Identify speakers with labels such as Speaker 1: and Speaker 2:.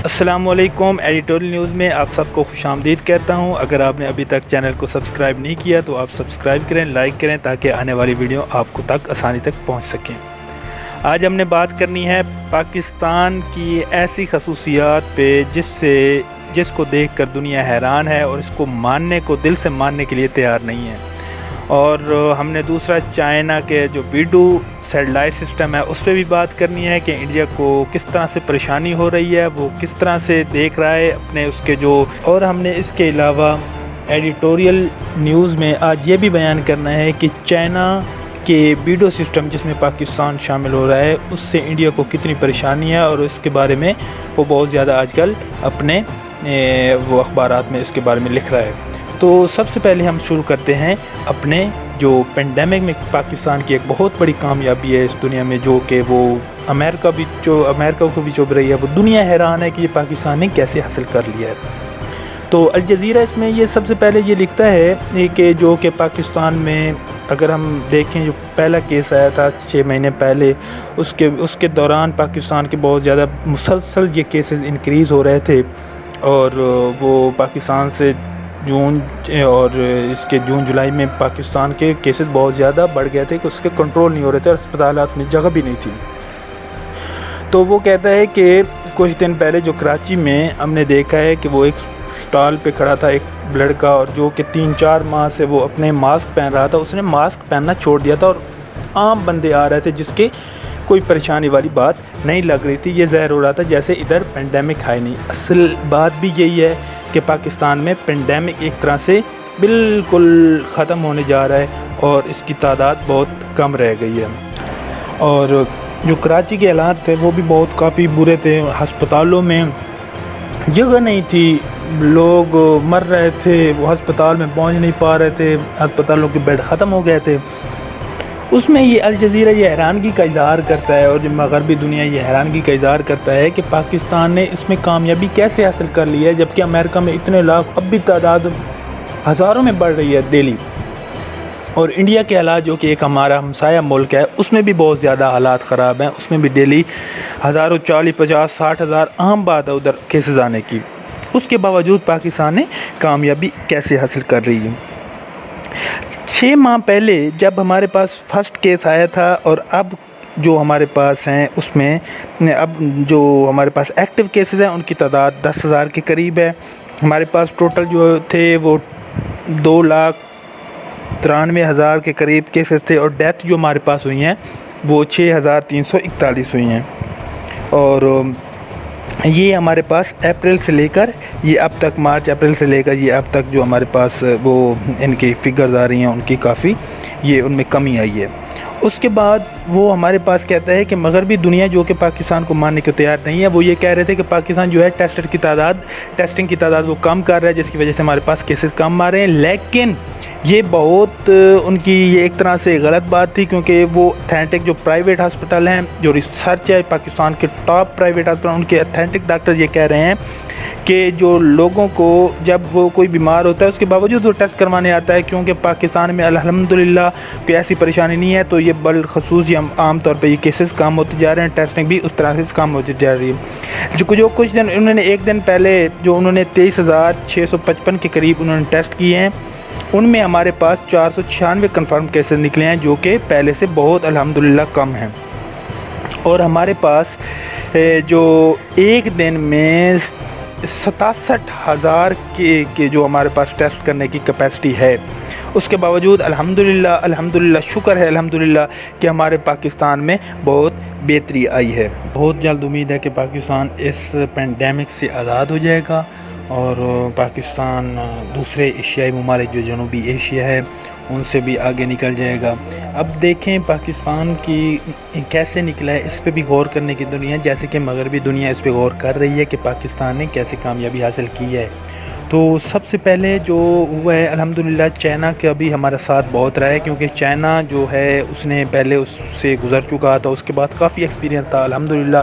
Speaker 1: السلام علیکم، editorial news میں آپ سب کو خوش آمدید کہتا ہوں۔ اگر آپ نے ابھی تک چینل کو سبسکرائب نہیں کیا تو آپ سبسکرائب کریں، لائک کریں تاکہ آنے والی ویڈیو آپ کو آسانی تک پہنچ سکیں۔ آج ہم نے بات کرنی ہے پاکستان کی ایسی خصوصیات پہ جس کو دیکھ کر دنیا حیران ہے اور اس کو دل سے ماننے کے لیے تیار نہیں ہے۔ اور ہم نے دوسرا چائنا کے جو بیڈو سیٹلائٹ سسٹم ہے اس پہ بھی بات کرنی ہے کہ انڈیا کو کس طرح سے پریشانی ہو رہی ہے، وہ کس طرح سے دیکھ رہا ہے اپنے اور ہم نے اس کے علاوہ ایڈیٹوریل نیوز میں آج یہ بھی بیان کرنا ہے کہ چائنا کے بیڈو سسٹم جس میں پاکستان شامل ہو رہا ہے اس سے انڈیا کو کتنی پریشانی ہے، اور اس کے بارے میں وہ بہت زیادہ آج کل اپنے وہ اخبارات میں اس کے بارے میں لکھ رہا ہے۔ تو سب سے پہلے ہم شروع کرتے ہیں اپنے جو پینڈیمک میں پاکستان کی ایک بہت بڑی کامیابی ہے اس دنیا میں، جو کہ وہ امریکہ کو بھی چبھ رہی ہے، وہ دنیا حیران ہے کہ یہ پاکستان نے کیسے حاصل کر لیا ہے۔ تو الجزیرہ اس میں یہ سب سے پہلے یہ لکھتا ہے کہ جو کہ پاکستان میں اگر ہم دیکھیں جو پہلا کیس آیا تھا 6 مہینے پہلے، اس کے دوران پاکستان کے بہت زیادہ مسلسل یہ کیسز انکریز ہو رہے تھے، اور وہ پاکستان سے جون جولائی میں پاکستان کے کیسز بہت زیادہ بڑھ گئے تھے کہ اس کے کنٹرول نہیں ہو رہے تھے، اور اسپتالات میں جگہ بھی نہیں تھی۔ تو وہ کہتا ہے کہ کچھ دن پہلے جو کراچی میں ہم نے دیکھا ہے کہ وہ ایک سٹال پہ کھڑا تھا ایک لڑکا، اور جو کہ 3-4 ماہ سے وہ اپنے ماسک پہن رہا تھا، اس نے ماسک پہننا چھوڑ دیا تھا، اور عام بندے آ رہے تھے جس کے کوئی پریشانی والی بات نہیں لگ رہی تھی، یہ ظاہر ہو رہا تھا جیسے ادھر پینڈیمک ہے نہیں۔ اصل بات بھی یہی ہے کہ پاکستان میں پینڈیمک ایک طرح سے بالکل ختم ہونے جا رہا ہے اور اس کی تعداد بہت کم رہ گئی ہے۔ اور جو کراچی کے حالات تھے وہ بھی کافی برے تھے، ہسپتالوں میں جگہ نہیں تھی، لوگ مر رہے تھے، وہ ہسپتال میں پہنچ نہیں پا رہے تھے، ہسپتالوں کے بیڈ ختم ہو گئے تھے۔ اس میں یہ الجزیرہ یہ حیرانگی کا اظہار کرتا ہے، اور جو مغربی دنیا یہ حیرانگی کا اظہار کرتا ہے کہ پاکستان نے اس میں کامیابی کیسے حاصل کر لی ہے، جبکہ امریکہ میں اتنے لاکھ اب بھی تعداد ہزاروں میں بڑھ رہی ہے ڈیلی، اور انڈیا کے حالات جو کہ ایک ہمارا ہمسایہ ملک ہے اس میں بھی بہت زیادہ حالات خراب ہیں، اس میں بھی ڈیلی ہزاروں 40-50-60 ہزار عام بات ہے ادھر کیسز آنے کی۔ اس کے باوجود پاکستان نے کامیابی کیسے حاصل کر رہی ہے۔ 6 ماہ پہلے جب ہمارے پاس فرسٹ کیس آیا تھا، اور اب جو ہمارے پاس ہیں اس میں اب جو ہمارے پاس ایکٹیو کیسز ہیں ان کی تعداد 10,000 کے قریب ہے۔ ہمارے پاس ٹوٹل جو تھے وہ 2,93,000 کے قریب کیسز تھے، اور ڈیتھ جو ہمارے پاس ہوئی ہیں وہ 6,341 ہوئی ہیں۔ اور یہ ہمارے پاس اپریل سے لے کر یہ اب تک مارچ اپریل سے لے کر یہ اب تک جو ہمارے پاس وہ ان کی فگرز آ رہی ہیں ان کی کافی ان میں کمی آئی ہے۔ اس کے بعد وہ ہمارے پاس کہتا ہے کہ مغربی دنیا جو کہ پاکستان کو ماننے کو تیار نہیں ہے، وہ یہ کہہ رہے تھے کہ پاکستان جو ہے ٹیسٹنگ کی تعداد وہ کم کر رہا ہے، جس کی وجہ سے ہمارے پاس کیسز کم آ رہے ہیں، لیکن یہ بہت ان کی یہ ایک طرح سے غلط بات تھی، کیونکہ وہ اتھینٹک جو پرائیویٹ ہسپتال ہیں، جو ریسرچ ہے پاکستان کے ٹاپ پرائیویٹ ہسپتال، ان کے اتھینٹک ڈاکٹر یہ کہہ رہے ہیں کہ جو لوگوں کو جب وہ کوئی بیمار ہوتا ہے اس کے باوجود وہ ٹیسٹ کروانے آتا ہے، کیونکہ پاکستان میں الحمدللہ کوئی ایسی پریشانی نہیں ہے، تو یہ بالخصوص عام طور پہ یہ کیسز کم ہوتے جا رہے ہیں، ٹیسٹنگ بھی اس طرح سے کم ہوتی جا رہی ہے۔ جو کچھ دن انہوں نے ایک دن پہلے جو انہوں نے 23,655 کے قریب انہوں نے ٹیسٹ کیے ہیں، ان میں ہمارے پاس 496 کنفرم کیسز نکلے ہیں، جو کہ پہلے سے بہت الحمدللہ کم ہیں۔ اور ہمارے پاس جو ایک دن میں 67,000 کے جو ہمارے پاس ٹیسٹ کرنے کی کیپیسٹی ہے، اس کے باوجود الحمدللہ شکر ہے الحمدللہ کہ ہمارے پاکستان میں بہت بہتری آئی ہے۔ بہت جلد امید ہے کہ پاکستان اس پینڈیمک سے آزاد ہو جائے گا، اور پاکستان دوسرے ایشیائی ممالک جو جنوبی ایشیا ہے ان سے بھی آگے نکل جائے گا۔ اب دیکھیں پاکستان کی کیسے نکلا ہے، اس پہ بھی غور کرنے کی دنیا، جیسے کہ مغربی دنیا اس پہ غور کر رہی ہے کہ پاکستان نے کیسے کامیابی حاصل کی ہے۔ تو سب سے پہلے جو ہوا ہے الحمدللہ چائنا کا بھی ہمارا ساتھ بہت رہا ہے، کیونکہ چائنا جو ہے اس نے پہلے اس سے گزر چکا تھا، اس کے بعد کافی ایکسپیرینس تھا، الحمدللہ